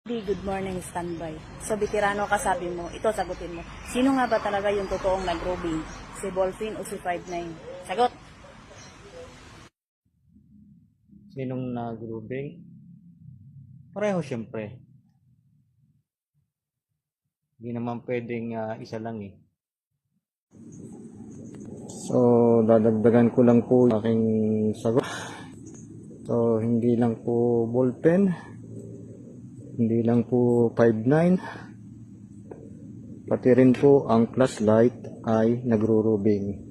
Good morning, standby. So, veterano ka sabi mo, ito sagutin mo. Sino nga ba talaga yung totoong nag-robing? Si Bolfin o si 59? Sagot! Sinong nag-grouping? Pareho siyempre. Hindi naman pwedeng isa lang eh. So, dadagdagan ko lang po yung aking sagot. So, hindi lang po ballpen. Hindi lang po 59. Pati rin po ang flashlight ay nagro-rubing.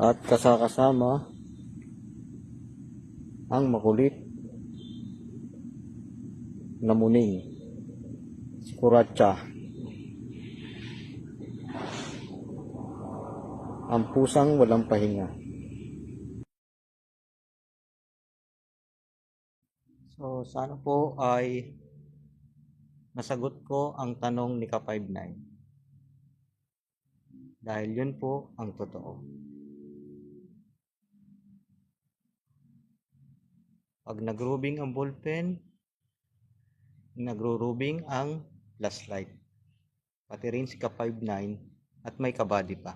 At kasama ang makulit na muning, si Kuratsa. Ang pusang walang pahinga. So, sana po ay nasagot ko ang tanong ni Ka59. Dahil yun po ang totoo. Pag nag-rubing ang ballpen, nagro-rubing ang flashlight. Pati rin si Ka59 at may kabady pa.